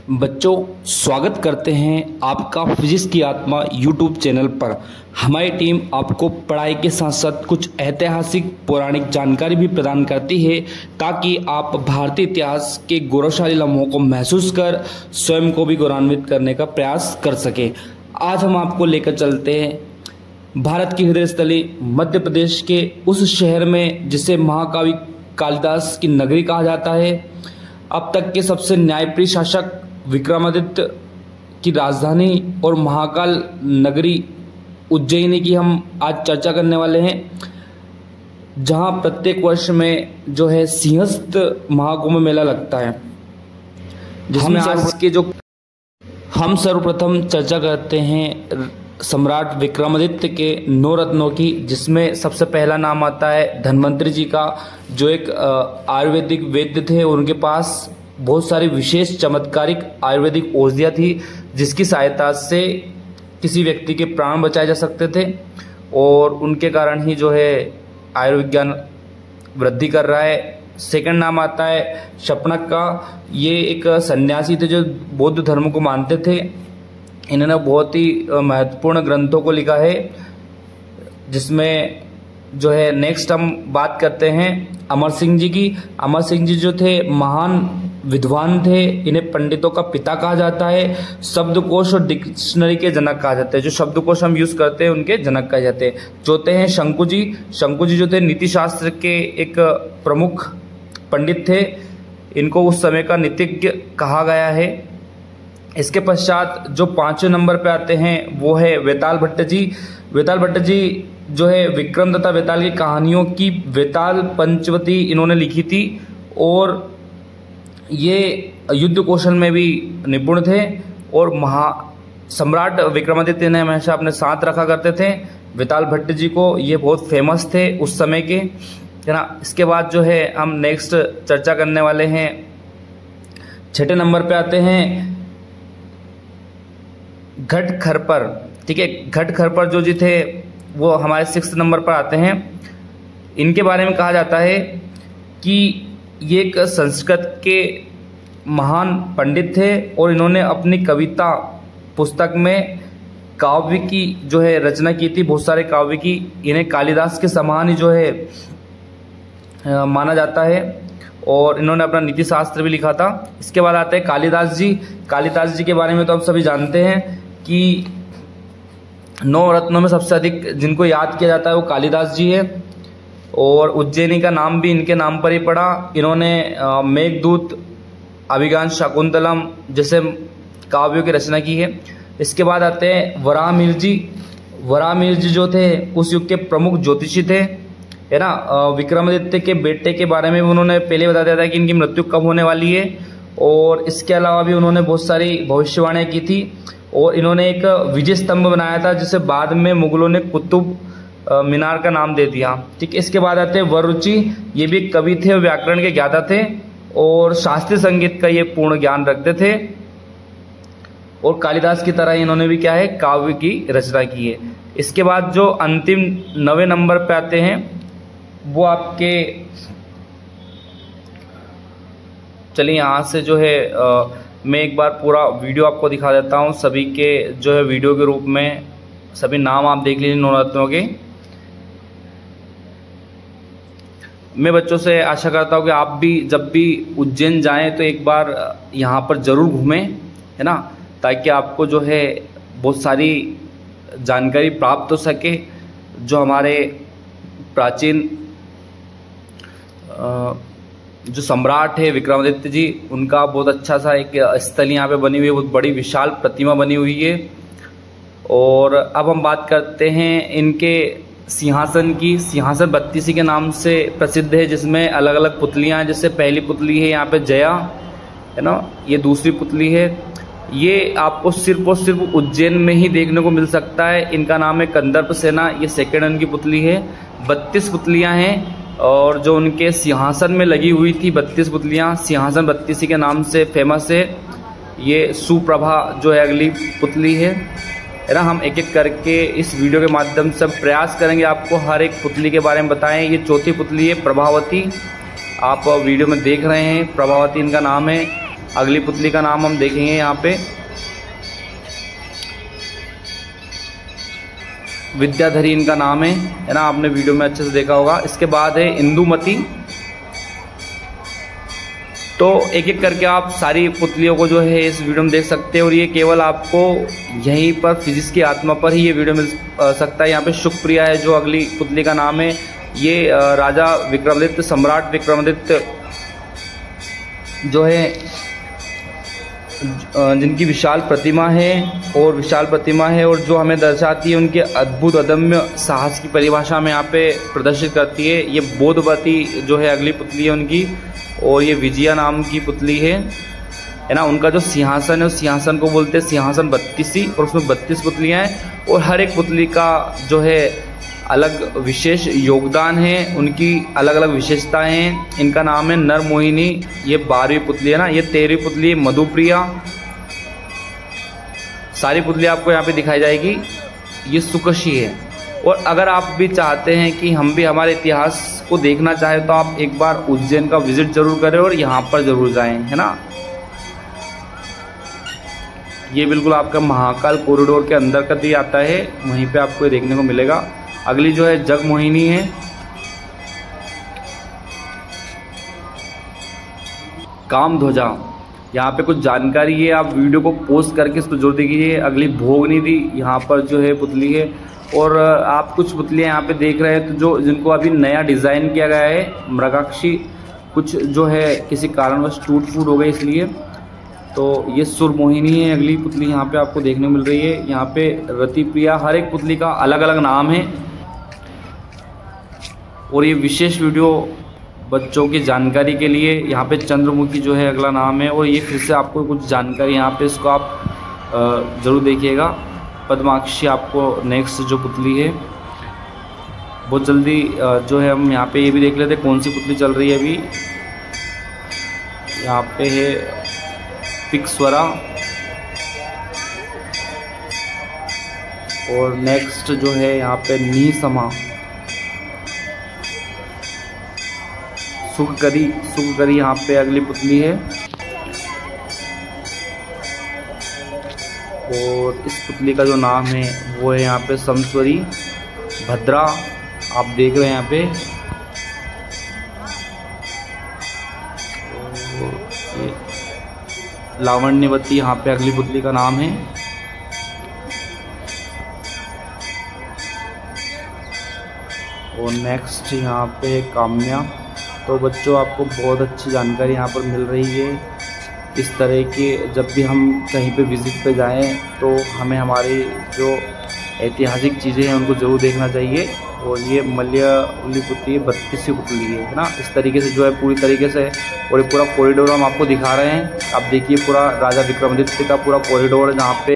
बच्चों, स्वागत करते हैं आपका फिजिक्स की आत्मा यूट्यूब चैनल पर। हमारी टीम आपको पढ़ाई के साथ साथ कुछ ऐतिहासिक पौराणिक जानकारी भी प्रदान करती है ताकि आप भारतीय इतिहास के गौरवशाली लम्हों को महसूस कर स्वयं को भी गौरवान्वित करने का प्रयास कर सकें। आज हम आपको लेकर चलते हैं भारत की हृदय स्थली मध्य प्रदेश के उस शहर में जिसे महाकवि कालिदास की नगरी कहा जाता है। अब तक के सबसे न्यायप्रिय शासक विक्रमादित्य की राजधानी और महाकाल नगरी उज्जैनी की हम आज चर्चा करने वाले हैं, जहां प्रत्येक वर्ष में जो है सिंहस्थ महाकुंभ मेला लगता है, जिसमें आज के जो हम सर्वप्रथम चर्चा करते हैं सम्राट विक्रमादित्य के 9 रत्नों की, जिसमें सबसे पहला नाम आता है धन्वंतरि जी का, जो एक आयुर्वेदिक वैद्य थे। उनके पास बहुत सारी विशेष चमत्कारिक आयुर्वेदिक औषधियाँ थी जिसकी सहायता से किसी व्यक्ति के प्राण बचाए जा सकते थे, और उनके कारण ही जो है आयुर्विज्ञान वृद्धि कर रहा है। सेकंड नाम आता है शपनक का। ये एक सन्यासी थे जो बौद्ध धर्म को मानते थे। इन्होंने बहुत ही महत्वपूर्ण ग्रंथों को लिखा है, जिसमें जो है नेक्स्ट हम बात करते हैं अमर सिंह जी की। अमर सिंह जी जो थे महान विद्वान थे। इन्हें पंडितों का पिता कहा जाता है। शब्दकोश और डिक्शनरी के जनक कहा जाता है। जो शब्दकोश हम यूज करते हैं उनके जनक कहे जाते हैं। चौथे हैं शंकु जी। शंकु जी जो थे नीति शास्त्र के एक प्रमुख पंडित थे। इनको उस समय का नीतिज्ञ कहा गया है। इसके पश्चात जो 5वें नंबर पे आते हैं वो है वेताल भट्ट जी। वेताल भट्ट जी जो है विक्रम तथा वेताल की कहानियों की वेताल पंचवटी इन्होंने लिखी थी, और ये युद्ध कौशल में भी निपुण थे और सम्राट विक्रमादित्य ने हमेशा अपने साथ रखा करते थे वेताल भट्ट जी को। ये बहुत फेमस थे उस समय के, है ना। इसके बाद जो है हम नेक्स्ट चर्चा करने वाले हैं 6ठे नंबर पे आते हैं घटखरपर। ठीक है, घटखरपर जो जी थे वो हमारे 6th नंबर पर आते हैं। इनके बारे में कहा जाता है कि ये एक संस्कृत के महान पंडित थे और इन्होंने अपनी कविता पुस्तक में काव्य की जो है रचना की थी, बहुत सारे काव्य की। इन्हें कालिदास के समान ही जो है माना जाता है, और इन्होंने अपना नीति शास्त्र भी लिखा था। इसके बाद आते हैं कालिदास जी। कालिदास जी के बारे में तो हम सभी जानते हैं कि 9 रत्नों में सबसे अधिक जिनको याद किया जाता है वो कालिदास जी है, और उज्जैनी का नाम भी इनके नाम पर ही पड़ा। इन्होंने मेघदूत, अभिज्ञान शाकुंतलम जैसे काव्यों की रचना की है। इसके बाद आते हैं वराहमिहिर जी। वराहमिहिर जी जो थे उस युग के प्रमुख ज्योतिषी थे, है ना। विक्रमादित्य के बेटे के बारे में उन्होंने पहले बता दिया था कि इनकी मृत्यु कब होने वाली है, और इसके अलावा भी उन्होंने बहुत सारी भविष्यवाणियां की थी। और इन्होंने एक विजय स्तंभ बनाया था जिसे बाद में मुगलों ने कुतुब मीनार का नाम दे दिया। ठीक है, इसके बाद आते हैं वररुचि। ये भी कवि थे, व्याकरण के ज्ञाता थे और शास्त्रीय संगीत का ये पूर्ण ज्ञान रखते थे, और कालिदास की तरह इन्होंने भी क्या है काव्य की रचना की है। इसके बाद जो अंतिम 9वें नंबर पे आते हैं वो आपके, चलिए यहाँ से जो है मैं एक बार पूरा वीडियो आपको दिखा देता हूँ। सभी के जो है वीडियो के रूप में सभी नाम आप देख लीजिए 9 रत्नों के। मैं बच्चों से आशा करता हूँ कि आप भी जब भी उज्जैन जाएं तो एक बार यहाँ पर जरूर घूमें, है ना, ताकि आपको जो है बहुत सारी जानकारी प्राप्त हो सके। जो हमारे प्राचीन जो सम्राट है विक्रमादित्य जी, उनका बहुत अच्छा सा एक स्थल यहाँ पे बनी हुई है, बहुत बड़ी विशाल प्रतिमा बनी हुई है। और अब हम बात करते हैं इनके सिंहासन की। सिंहासन 32 के नाम से प्रसिद्ध है, जिसमें अलग अलग पुतलियां हैं। जैसे पहली पुतली है यहाँ पे जया, है ना, ये दूसरी पुतली है। ये आपको सिर्फ और सिर्फ उज्जैन में ही देखने को मिल सकता है। इनका नाम है कंदर्प सेना। ये सेकेंड इनकी पुतली है। 32 पुतलियां हैं, और जो उनके सिंहासन में लगी हुई थी 32 पुतलियां, सिंहासन 32 के नाम से फेमस है। ये सुप्रभा जो है अगली पुतली है ना। हम एक एक करके इस वीडियो के माध्यम से प्रयास करेंगे आपको हर एक पुतली के बारे में बताएं। ये चौथी पुतली है प्रभावती, आप वीडियो में देख रहे हैं, प्रभावती इनका नाम है। अगली पुतली का नाम हम देखेंगे यहाँ पे विद्याधरी इनका नाम है ना, आपने वीडियो में अच्छे से देखा होगा। इसके बाद है इंदुमती। तो एक एक करके आप सारी पुतलियों को जो है इस वीडियो में देख सकते हैं, और ये केवल आपको यहीं पर फिजिक्स की आत्मा पर ही ये वीडियो मिल सकता है। यहाँ पे सुखप्रिया है जो अगली पुतली का नाम है। ये राजा विक्रमादित्य, सम्राट विक्रमादित्य जो है जिनकी विशाल प्रतिमा है और जो हमें दर्शाती है उनके अद्भुत अदम्य साहस की परिभाषा में यहाँ पे प्रदर्शित करती है। ये बोधवती जो है अगली पुतली है उनकी, और ये विजया नाम की पुतली है ना। उनका जो सिंहासन है उस सिंहासन को बोलते हैं सिंहासन 32, और उसमें 32 पुतलियाँ हैं, और हर एक पुतली का जो है अलग विशेष योगदान है, उनकी अलग अलग विशेषताएं हैं। इनका नाम है नर मोहिनी, ये 12वीं पुतली है ना। ये 13वीं पुतली है मधुप्रिया। सारी पुतली आपको यहाँ पे दिखाई जाएगी। ये सुकशी है। और अगर आप भी चाहते हैं कि हम भी हमारे इतिहास को देखना चाहें तो आप एक बार उज्जैन का विजिट जरूर करें और यहाँ पर जरूर जाएं, है ना। ये बिल्कुल आपका महाकाल कॉरिडोर के अंदर का दी आता है, वहीं पे आपको ये देखने को मिलेगा। अगली जो है जगमोहिनी है। कामध्वजा, यहाँ पे कुछ जानकारी है, आप वीडियो को पोस्ट करके इसको जरूर देखिए। अगली भोगनिधि यहाँ पर जो है पुतली है, और आप कुछ पुतलियाँ यहाँ पे देख रहे हैं तो जो जिनको अभी नया डिज़ाइन किया गया है। मृगाक्षी कुछ जो है किसी कारणवश टूट फूट हो गई इसलिए। तो ये सुरमोहिनी है अगली पुतली यहाँ पे आपको देखने को मिल रही है। यहाँ पे रतिप्रिया, हर एक पुतली का अलग अलग नाम है। और ये विशेष वीडियो बच्चों की जानकारी के लिए, यहाँ पे चंद्रमुखी जो है अगला नाम है। और ये फिर से आपको कुछ जानकारी यहाँ पे, इसको आप ज़रूर देखिएगा। पद्माक्षी आपको नेक्स्ट जो पुतली है। बहुत जल्दी जो है हम यहाँ पे ये भी देख लेते हैं कौन सी पुतली चल रही है अभी। यहाँ पे है पिक्स्वरा, और नेक्स्ट जो है यहाँ पे नीसमा। सुखकरी यहाँ पे अगली पुतली है। और इस पुतली का जो नाम है वो है यहाँ पे समस्वरी भद्रा, आप देख रहे हैं यहाँ पे। लावण्यवती यहाँ पे अगली पुतली का नाम है। और नेक्स्ट यहाँ पे काम्या। तो बच्चों आपको बहुत अच्छी जानकारी यहाँ पर मिल रही है। इस तरह के जब भी हम कहीं पे विज़िट पे जाएं तो हमें हमारी जो ऐतिहासिक चीज़ें हैं उनको ज़रूर देखना चाहिए। और ये मलयाली पुतली है, 32वीं पुतली है ना। इस तरीके से जो है पूरी तरीके से, और ये पूरा कॉरिडोर हम आपको दिखा रहे हैं। आप देखिए पूरा राजा विक्रमादित्य का पूरा कॉरिडोर है जहाँ पे